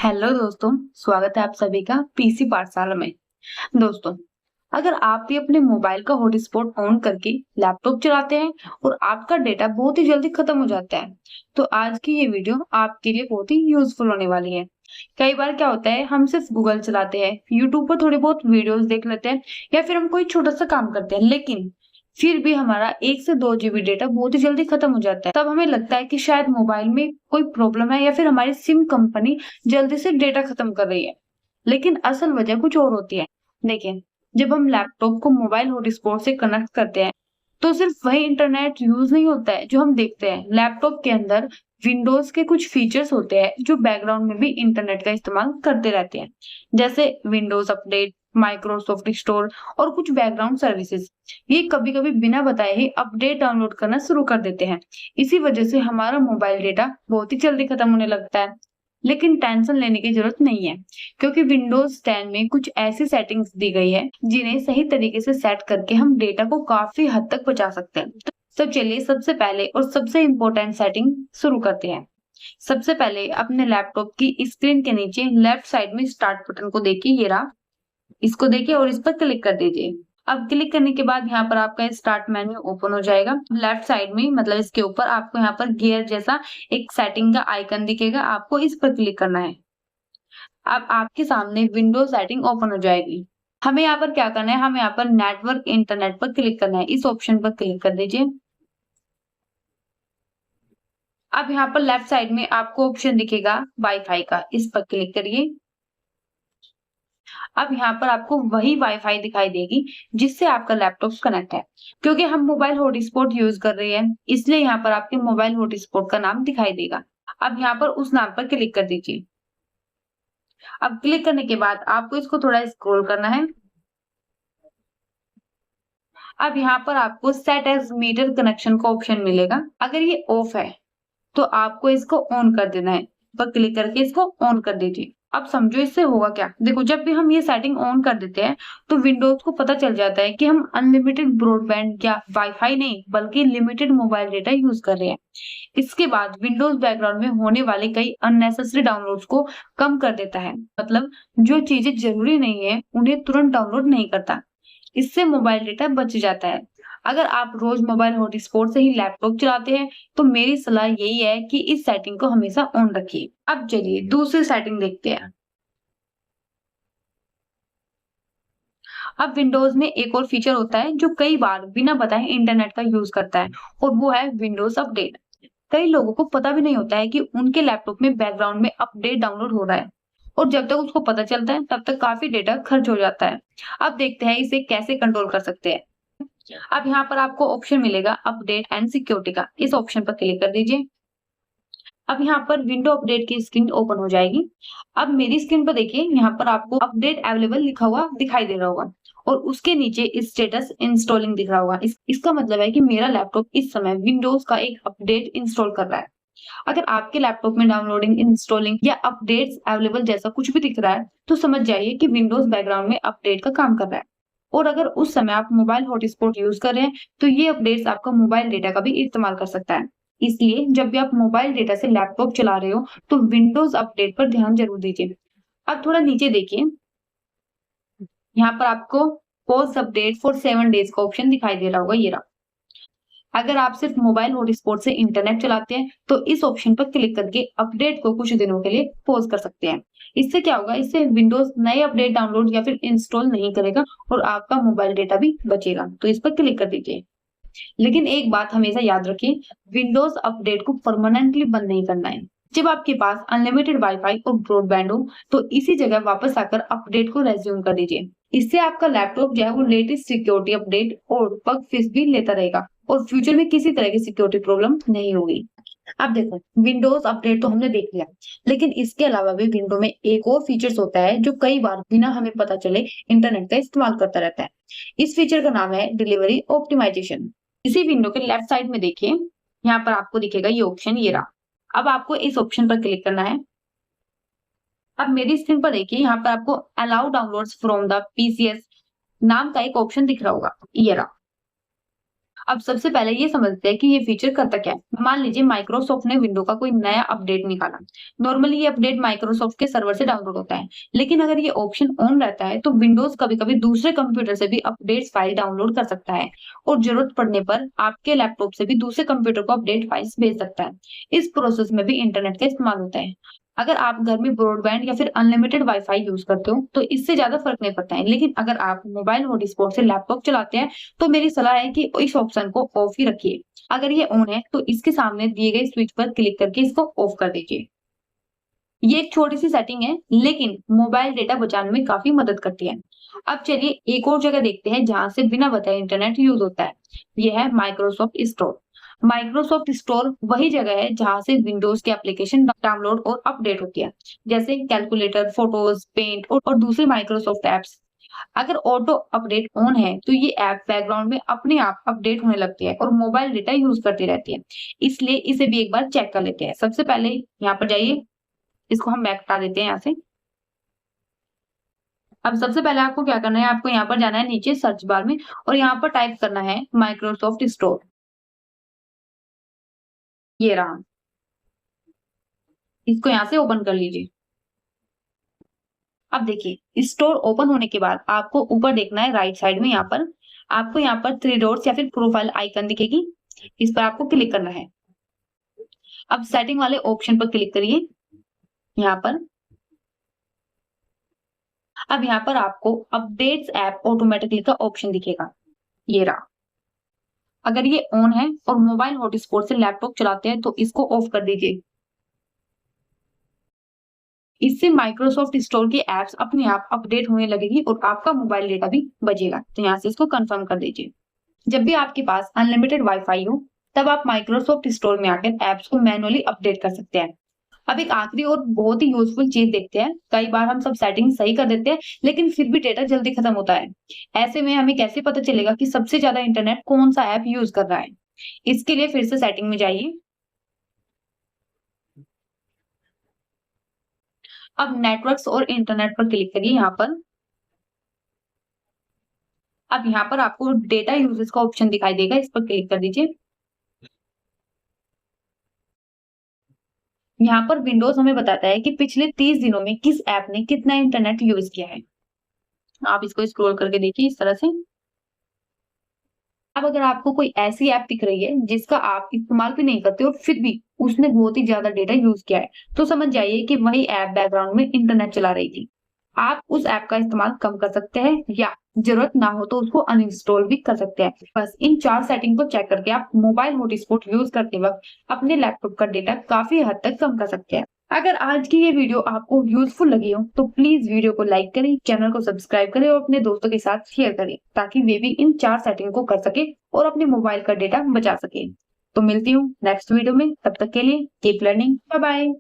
Hello दोस्तों, स्वागत है आप सभी का पीसी पाठशाला में। दोस्तों, अगर आप भी अपने मोबाइल का हॉटस्पॉट ऑन करके लैपटॉप चलाते हैं और आपका डेटा बहुत ही जल्दी खत्म हो जाता है, तो आज की ये वीडियो आपके लिए बहुत ही यूजफुल होने वाली है। कई बार क्या होता है, हम सिर्फ गूगल चलाते हैं, यूट्यूब पर थोड़ी बहुत वीडियोस देख लेते हैं या फिर हम कोई छोटा सा काम करते हैं, लेकिन फिर भी हमारा 1 से 2 जीबी डेटा बहुत ही जल्दी खत्म हो जाता है। तब हमें लगता है कि शायद मोबाइल में कोई प्रॉब्लम है या फिर हमारी सिम कंपनी जल्दी से डेटा खत्म कर रही है। लेकिन असल वजह कुछ और होती है। देखिए, जब हम लैपटॉप को मोबाइल हॉटस्पॉट से कनेक्ट करते हैं, तो सिर्फ वही इंटरनेट यूज नहीं होता है जो हम देखते हैं। लैपटॉप के अंदर विंडोज के कुछ फीचर्स होते हैं जो बैकग्राउंड में भी इंटरनेट का इस्तेमाल करते रहते हैं, जैसे विंडोज अपडेट, माइक्रोसॉफ्ट स्टोर और कुछ बैकग्राउंड सर्विसेज। ये कभी कभी बिना बताए ही अपडेट डाउनलोड करना शुरू कर देते हैं। इसी वजह से हमारा मोबाइल डेटा बहुत ही जल्दी खत्म होने लगता है। लेकिन टेंशन लेने की जरूरत नहीं है, क्योंकि विंडोज 10 में कुछ ऐसी सेटिंग्स दी गई है जिन्हें सही तरीके से सेट करके हम डेटा को काफी हद तक बचा सकते हैं। तो चलिए सबसे पहले और सबसे इम्पोर्टेंट सेटिंग शुरू करते हैं। सबसे पहले अपने लैपटॉप की स्क्रीन के नीचे लेफ्ट साइड में स्टार्ट बटन को देखिए, ये रहा। इसको देखिए और इस पर क्लिक कर दीजिए। अब क्लिक करने के बाद यहाँ पर आपका स्टार्ट मेन्यू ओपन हो जाएगा। लेफ्ट साइड में मतलब इसके ऊपर आपको यहाँ पर गियर जैसा एक सेटिंग का आइकन दिखेगा, आपको इस पर क्लिक करना है। अब आपके सामने विंडो सेटिंग ओपन हो जाएगी। हमें यहाँ पर क्या करना है, हमें यहाँ पर नेटवर्क इंटरनेट पर क्लिक करना है। इस ऑप्शन पर क्लिक कर दीजिए। अब यहाँ पर लेफ्ट साइड में आपको ऑप्शन दिखेगा वाईफाई का, इस पर क्लिक करिए। अब यहाँ पर आपको वही वाईफाई दिखाई देगी जिससे आपका लैपटॉप कनेक्ट है। क्योंकि हम मोबाइल हॉटस्पॉट यूज कर रहे हैं, इसलिए यहाँ पर आपके मोबाइल हॉटस्पॉट का नाम दिखाई देगा। अब यहाँ पर उस नाम पर क्लिक कर दीजिए। अब क्लिक करने के बाद आपको इसको थोड़ा स्क्रॉल करना है। अब यहाँ पर आपको सेट एज मीटर कनेक्शन का ऑप्शन मिलेगा। अगर ये ऑफ है तो आपको इसको ऑन कर देना है। पर क्लिक करके इसको ऑन कर दीजिए। अब समझो इससे होगा क्या। देखो, जब भी हम ये सेटिंग ऑन कर देते हैं तो विंडोज को पता चल जाता है कि हम अनलिमिटेड ब्रॉडबैंड या वाईफाई नहीं बल्कि लिमिटेड मोबाइल डेटा यूज कर रहे हैं। इसके बाद विंडोज बैकग्राउंड में होने वाले कई अननेसेसरी डाउनलोड्स को कम कर देता है। मतलब जो चीजें जरूरी नहीं है उन्हें तुरंत डाउनलोड नहीं करता। इससे मोबाइल डेटा बच जाता है। अगर आप रोज मोबाइल हॉटस्पॉट से ही लैपटॉप चलाते हैं तो मेरी सलाह यही है कि इस सेटिंग को हमेशा ऑन रखिए। अब चलिए दूसरी सेटिंग देखते हैं। अब विंडोज में एक और फीचर होता है जो कई बार बिना बताए इंटरनेट का यूज करता है, और वो है विंडोज अपडेट। कई लोगों को पता भी नहीं होता है कि उनके लैपटॉप में बैकग्राउंड में अपडेट डाउनलोड हो रहा है, और जब तक उसको पता चलता है तब तक काफी डेटा खर्च हो जाता है। अब देखते हैं इसे कैसे कंट्रोल कर सकते हैं। अब यहाँ पर आपको ऑप्शन मिलेगा अपडेट एंड सिक्योरिटी का, इस ऑप्शन पर क्लिक कर दीजिए। अब यहाँ पर विंडो अपडेट की स्क्रीन ओपन हो जाएगी। अब मेरी स्क्रीन पर देखिए, यहाँ पर आपको अपडेट अवेलेबल लिखा हुआ दिखाई दे रहा होगा और उसके नीचे स्टेटस इंस्टॉलिंग दिख रहा होगा। इसका मतलब है कि मेरा लैपटॉप इस समय विंडोज का एक अपडेट इंस्टॉल कर रहा है। अगर आपके लैपटॉप में डाउनलोडिंग, इंस्टॉलिंग या अपडेट्स अवेलेबल जैसा कुछ भी दिख रहा है तो समझ जाइए कि विंडोज बैकग्राउंड में अपडेट का काम कर रहा है। और अगर उस समय आप मोबाइल हॉटस्पॉट यूज कर रहे हैं तो ये अपडेट्स आपका मोबाइल डेटा का भी इस्तेमाल कर सकता है। इसलिए जब भी आप मोबाइल डेटा से लैपटॉप चला रहे हो तो विंडोज अपडेट पर ध्यान जरूर दीजिए। अब थोड़ा नीचे देखिए, यहाँ पर आपको पोस्ट अपडेट फॉर 7 डेज का ऑप्शन दिखाई दे रहा होगा, ये रहा। अगर आप सिर्फ मोबाइल हॉटस्पॉट से इंटरनेट चलाते हैं तो इस ऑप्शन पर क्लिक करके अपडेट को कुछ दिनों के लिए पॉज कर सकते हैं। इससे क्या होगा, इससे विंडोज नए अपडेट डाउनलोड या फिर इंस्टॉल नहीं करेगा और आपका मोबाइल डेटा भी बचेगा। तो इस पर क्लिक कर दीजिए। लेकिन एक बात हमेशा याद रखिए, विंडोज अपडेट को परमानेंटली बंद नहीं करना है। जब आपके पास अनलिमिटेड वाईफाई और ब्रॉडबैंड हो तो इसी जगह वापस आकर अपडेट को रेज्यूम कर दीजिए। इससे आपका लैपटॉप जो है वो लेटेस्ट सिक्योरिटी अपडेट और बग फिक्स भी लेता रहेगा और फ्यूचर में किसी तरह की सिक्योरिटी प्रॉब्लम नहीं होगी। अब देखो, विंडोज अपडेट तो हमने देख लिया, लेकिन इसके अलावा भी विंडो में एक और फीचर्स होता है जो कई बार बिना हमें पता चले इंटरनेट का इस्तेमाल करता रहता है। इस फीचर का नाम है डिलीवरी ऑप्टिमाइजेशन। इसी विंडो के लेफ्ट साइड में देखिए, यहाँ पर आपको दिखेगा ये ऑप्शन, ये रहा। अब आपको इस ऑप्शन पर क्लिक करना है। अब मेरी स्क्रीन पर देखिए, यहाँ पर आपको allow downloads from the PCS नाम का एक ऑप्शन दिख रहा होगा, ये रहा। अब सबसे पहले ये समझते हैं कि ये फीचर करता क्या है। मान लीजिए माइक्रोसॉफ्ट ने विंडो का कोई नया अपडेट निकाला। नॉर्मली ये अपडेट माइक्रोसॉफ्ट के सर्वर से डाउनलोड होता है, लेकिन अगर ये ऑप्शन ऑन रहता है तो विंडोज कभी-कभी दूसरे कंप्यूटर से भी अपडेट्स फाइल डाउनलोड कर सकता है और जरूरत पड़ने पर आपके लैपटॉप से भी दूसरे कंप्यूटर को अपडेट फाइल्स भेज सकता है। इस प्रोसेस में भी इंटरनेट का इस्तेमाल होता है। अगर आप घर में ब्रॉडबैंड या फिर अनलिमिटेड वाईफाई यूज करते हो तो इससे ज्यादा फर्क नहीं पड़ता है, लेकिन अगर आप मोबाइल हॉटस्पॉट से लैपटॉप चलाते हैं तो मेरी सलाह है कि इस ऑप्शन को ऑफ ही रखिए। अगर ये ऑन है तो इसके सामने दिए गए स्विच पर क्लिक करके इसको ऑफ कर दीजिए। ये एक छोटी सी सेटिंग है, लेकिन मोबाइल डेटा बचाने में काफी मदद करती है। अब चलिए एक और जगह देखते हैं जहां से बिना बताए इंटरनेट यूज होता है। ये है माइक्रोसॉफ्ट स्टोर। माइक्रोसॉफ्ट स्टोर वही जगह है जहां से विंडोज की एप्लीकेशन डाउनलोड और अपडेट होती है, जैसे कैलकुलेटर, फोटोज, पेंट और दूसरे माइक्रोसॉफ्ट एप्स। अगर ऑटो अपडेट ऑन है तो ये ऐप बैकग्राउंड में अपने आप अपडेट होने लगती है और मोबाइल डेटा यूज करती रहती है। इसलिए इसे भी एक बार चेक कर लेते हैं। सबसे पहले यहाँ पर जाइए, इसको हम बैक हटा देते हैं यहाँ से। अब सबसे पहले आपको क्या करना है, आपको यहाँ पर जाना है नीचे सर्च बार में और यहाँ पर टाइप करना है माइक्रोसॉफ्ट स्टोर। ये रहा, इसको यहाँ से ओपन कर लीजिए। अब देखिए स्टोर ओपन होने के बाद आपको ऊपर देखना है राइट साइड में, यहाँ पर आपको यहाँ पर थ्री डॉट्स या फिर प्रोफाइल आइकन दिखेगी, इस पर आपको क्लिक करना है। अब सेटिंग वाले ऑप्शन पर क्लिक करिए यहाँ पर। अब यहाँ पर आपको अपडेट्स ऐप ऑटोमेटिकली का ऑप्शन दिखेगा, ये रहा। अगर ये ऑन है और मोबाइल हॉटस्पॉट से लैपटॉप चलाते हैं तो इसको ऑफ कर दीजिए। इससे माइक्रोसॉफ्ट स्टोर की एप्स अपने आप अपडेट होने लगेगी और आपका मोबाइल डेटा भी बचेगा। तो यहाँ से इसको कंफर्म कर दीजिए। जब भी आपके पास अनलिमिटेड वाईफाई हो तब आप माइक्रोसॉफ्ट स्टोर में आकर एप्स को मैनुअली अपडेट कर सकते हैं। अब एक आखिरी और बहुत ही यूजफुल चीज देखते हैं। कई बार हम सब सेटिंग सही कर देते हैं लेकिन फिर भी डेटा जल्दी खत्म होता है। ऐसे में हमें कैसे पता चलेगा कि सबसे ज्यादा इंटरनेट कौन सा ऐप यूज कर रहा है? इसके लिए फिर से सेटिंग में जाइए। अब नेटवर्क्स और इंटरनेट पर क्लिक करिए यहाँ पर। अब यहाँ पर आपको डेटा यूजेस का ऑप्शन दिखाई देगा, इस पर क्लिक कर दीजिए। यहाँ पर विंडोज हमें बताता है कि पिछले 30 दिनों में किस ऐप ने कितना इंटरनेट यूज किया है। आप इसको स्क्रॉल करके देखिए इस तरह से। अब अगर आपको कोई ऐसी ऐप दिख रही है जिसका आप इस्तेमाल भी नहीं करते और फिर भी उसने बहुत ही ज्यादा डेटा यूज किया है, तो समझ जाइए कि वही ऐप बैकग्राउंड में इंटरनेट चला रही थी। आप उस ऐप का इस्तेमाल कम कर सकते हैं या जरूरत ना हो तो उसको अनइंस्टॉल भी कर सकते हैं। बस इन 4 सेटिंग को चेक करके आप मोबाइल हॉटस्पॉट यूज करते वक्त अपने लैपटॉप का डेटा काफी हद तक कम कर सकते हैं। अगर आज की ये वीडियो आपको यूजफुल लगी हो तो प्लीज वीडियो को लाइक करें, चैनल को सब्सक्राइब करें और अपने दोस्तों के साथ शेयर करें ताकि वे भी इन 4 सेटिंग को कर सके और अपने मोबाइल का डेटा बचा सके। तो मिलती हूँ नेक्स्ट वीडियो में, तब तक के लिए कीप लर्निंग, बाय बाय।